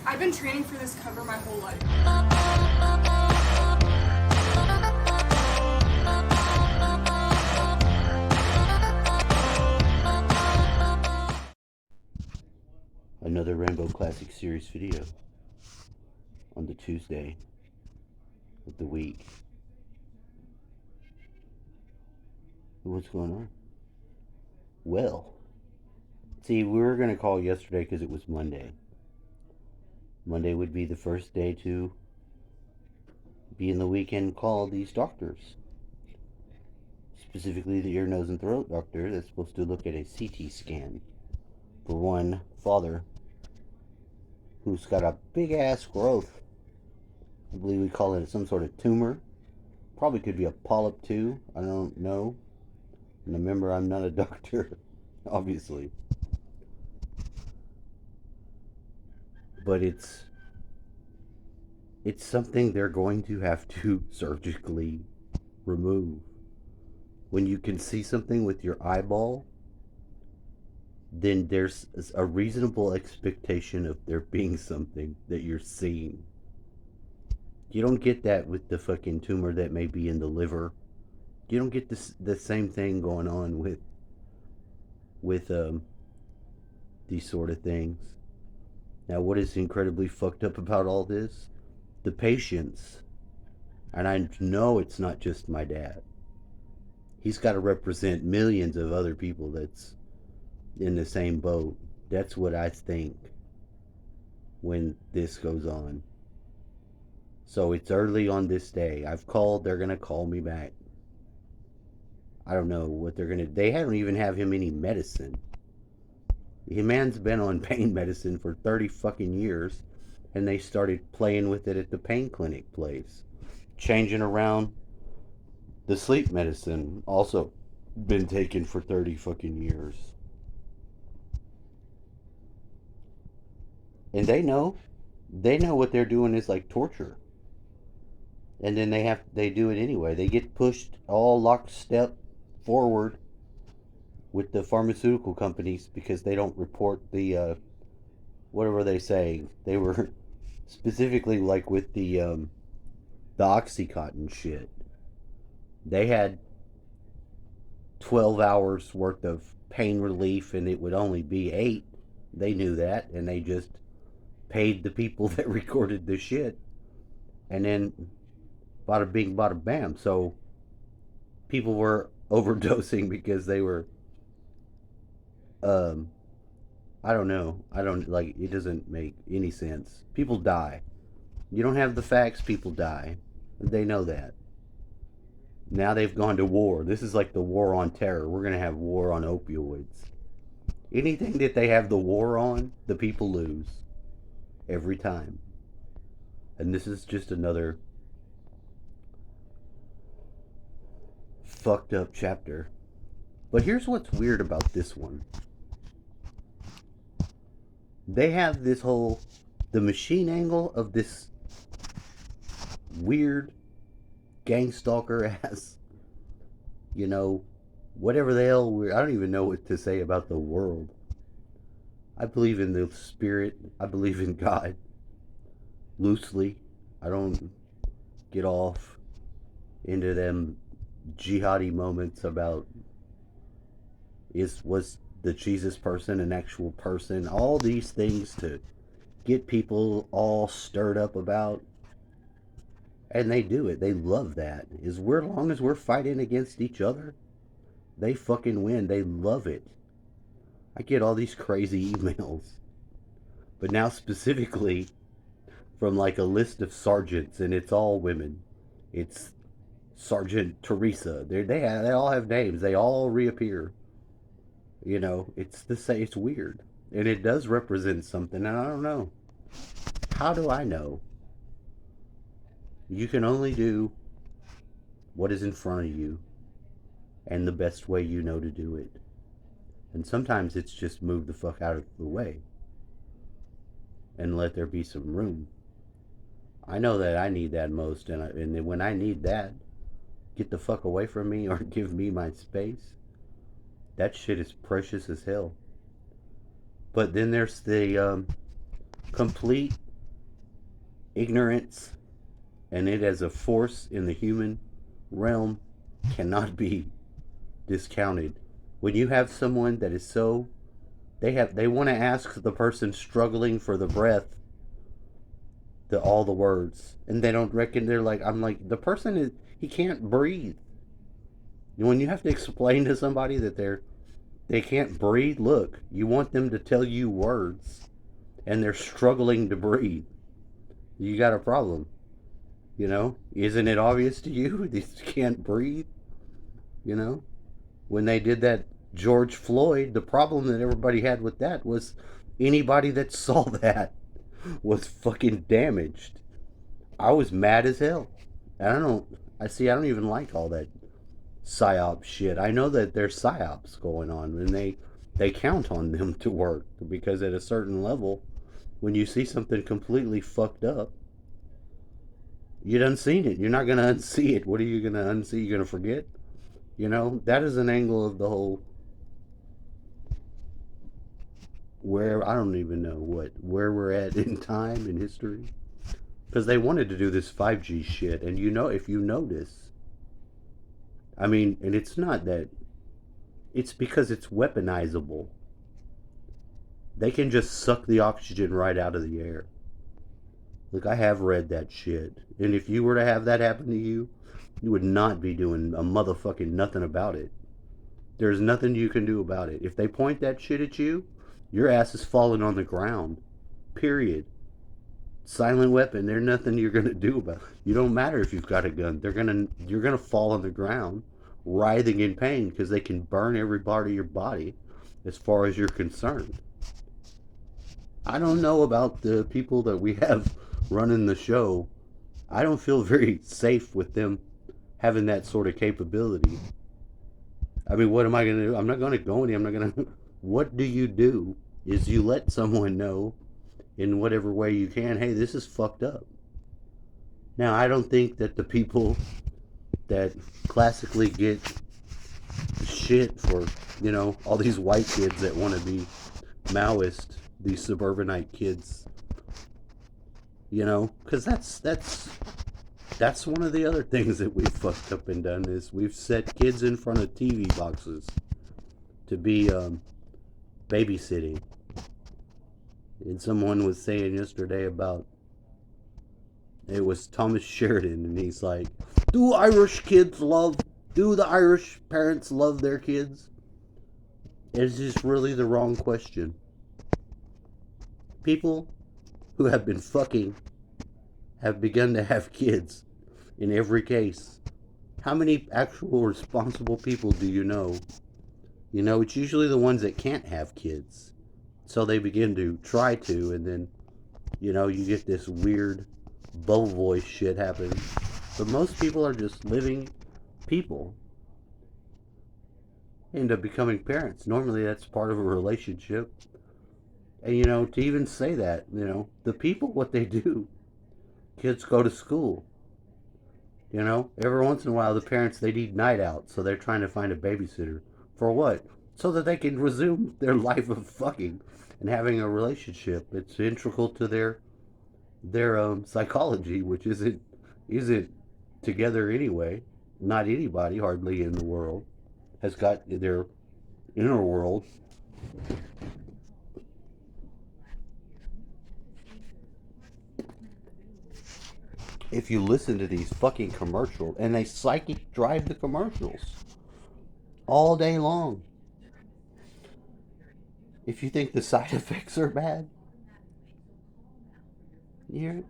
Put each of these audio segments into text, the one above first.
I've been training for this cover my whole life. Another Rainbow Classic Series video on the Tuesday of the week. What's going on? Well, see, we were going to call yesterday because it was Monday. Monday would be the first day to be in the weekend call these doctors. Specifically the ear, nose, and throat doctor that's supposed to look at a CT scan for one father who's got a big ass growth. I believe we call it some sort of tumor. Probably could be a polyp too. I don't know. And remember, I'm not a doctor, obviously. But it's something they're going to have to surgically remove. When you can see something with your eyeball, then there's a reasonable expectation of there being something that you're seeing. You don't get that with the fucking tumor that may be in the liver. You don't get the same thing going on with these sort of things. Now, what is incredibly fucked up about all this? The patients, and I know it's not just my dad. He's got to represent millions of other people that's in the same boat. That's what I think when this goes on. So it's early on this day. I've called. They're going to call me back. I don't know what they're going to... They don't even have him any medicine. The man's been on pain medicine for 30 fucking years, and they started playing with it at the pain clinic place. Changing around the sleep medicine, also been taken for 30 fucking years. And they know what they're doing is like torture. And then they do it anyway. They get pushed all lockstep forward with the pharmaceutical companies because they don't report the whatever they say. They were specifically like with the Oxycontin shit. They had 12 hours worth of pain relief and it would only be 8. They knew that, and they just paid the people that recorded the shit, and then bada bing bada bam. So people were overdosing because they were I don't know. I don't like it. Doesn't make any sense. People die. You don't have the facts, people die. They know that. Now they've gone to war. This is like the war on terror. We're going to have war on opioids. Anything that they have the war on, the people lose. Every time. And this is just another fucked up chapter. But here's what's weird about this one. They have this whole... The machine angle of this weird gang stalker ass, whatever the hell. I don't even know what to say about the world. I believe in the spirit. I believe in God. Loosely. I don't get off into them jihadi moments about was the Jesus person an actual person. All these things to get people all stirred up about. And they do it. They love that. As long as we're fighting against each other, they fucking win. They love it. I get all these crazy emails. But now specifically from like a list of sergeants, and it's all women. It's Sergeant Teresa. They all have names. They all reappear. It's weird. And it does represent something, and I don't know. How do I know? You can only do what is in front of you and the best way you know to do it. And sometimes it's just move the fuck out of the way and let there be some room. I know that I need that most, and then when I need that, get the fuck away from me or give me my space. That shit is precious as hell. But then there's the complete ignorance and it as a force in the human realm cannot be discounted. When you have someone that is so they want to ask the person struggling for the breath all the words and they don't reckon they're like I'm like the person is he can't breathe. When you have to explain to somebody that they can't breathe, look, you want them to tell you words and they're struggling to breathe. You got a problem. Isn't it obvious to you they can't breathe? You know, when they did that George Floyd, the problem that everybody had with that was anybody that saw that was fucking damaged. I was mad as hell. I don't even like all that psyop shit. I know that there's psyops going on and they count on them to work because at a certain level, when you see something completely fucked up, you done seen it. You're not gonna unsee it. What are you gonna unsee? You're gonna forget? That is an angle of the whole where I don't even know where we're at in time in history. Because they wanted to do this 5G shit, and if you notice, I mean, and it's not that, it's because it's weaponizable. They can just suck the oxygen right out of the air. Look, I have read that shit. And if you were to have that happen to you, you would not be doing a motherfucking nothing about it. There's nothing you can do about it. If they point that shit at you, your ass is falling on the ground. Period. Silent weapon. There's nothing you're gonna do about it. You don't matter if you've got a gun. You're gonna fall on the ground, writhing in pain because they can burn every part of your body, as far as you're concerned. I don't know about the people that we have running the show. I don't feel very safe with them having that sort of capability. I mean, what am I going to do? I'm not going to go any. I'm not going to. What do? Is you let someone know in whatever way you can, hey, this is fucked up. Now, I don't think that the people that classically get shit for, all these white kids that want to be Maoist, these suburbanite kids, because that's one of the other things that we've fucked up and done is we've set kids in front of TV boxes to be babysitting. And someone was saying yesterday about, it was Thomas Sheridan, and he's like, do the Irish parents love their kids? It's just really the wrong question. People who have been fucking have begun to have kids in every case. How many actual responsible people do you know? It's usually the ones that can't have kids. So they begin to try to, and then, you get this weird bow voice shit happening. But most people are just living people. End up becoming parents. Normally that's part of a relationship. And, to even say that, the people, what they do, kids go to school. Every once in a while the parents, they need night out, so they're trying to find a babysitter. For what? So that they can resume their life of fucking and having a relationship. It's integral to their psychology, which isn't together anyway. Not anybody, hardly in the world, has got their inner world. If you listen to these fucking commercials, and they psychic drive the commercials all day long. If you think the side effects are bad, you're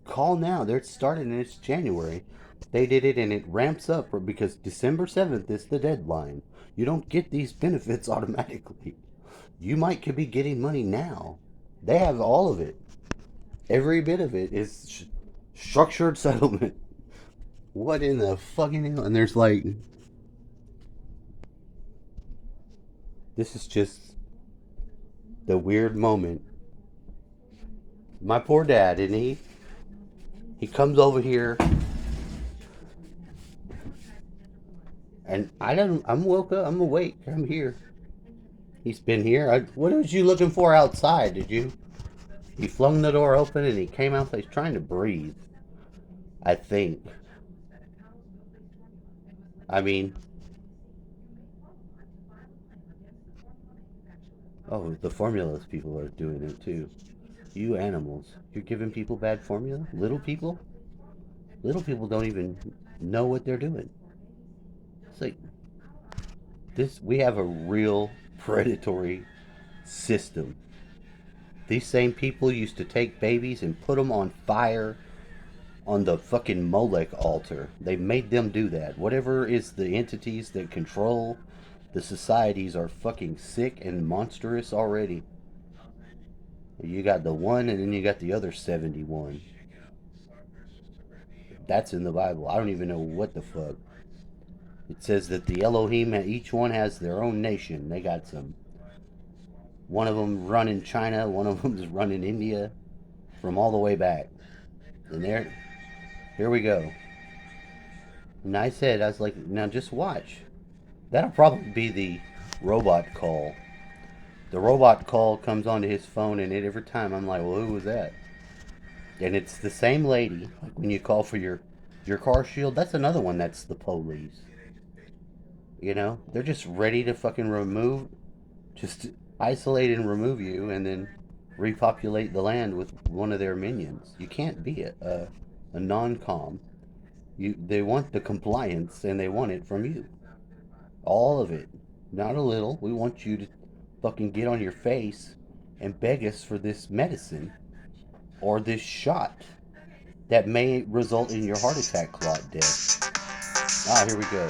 call now. They're starting and it's January. They did it and it ramps up because December 7th is the deadline. You don't get these benefits automatically. You might could be getting money now. They have all of it. Every bit of it is structured settlement. What in the fucking hell? And there's like, this is just the weird moment. My poor dad, isn't he comes over here, and I'm woke up. I'm awake. I'm here. He's been here. What was you looking for outside? Did you He flung the door open and he came out. He's trying to breathe. I think. I mean, oh, the formulas people are doing it too. You animals, you're giving people bad formula? Little people? Little people don't even know what they're doing. It's like this we have a real predatory system. These same people used to take babies and put them on fire on the fucking Molech altar. They made them do that. Whatever is the entities that control the societies are fucking sick and monstrous already. You got the one and then you got the other 71. That's in the Bible. I don't even know what the fuck. It says that the Elohim, each one has their own nation. They got some. One of them running China, one of them's running India, from all the way back. And here we go. And I was like, now just watch. That'll probably be the robot call. The robot call comes onto his phone, and every time I'm like, well, who was that? And it's the same lady. Like when you call for your car shield, that's another one that's the police. You know, they're just ready to fucking just isolate and remove you, and then repopulate the land with one of their minions. You can't be a non-com. They want the compliance, and they want it from you. All of it, not a little. We want you to fucking get on your face and beg us for this medicine or this shot that may result in your heart attack clot death. Ah, here we go.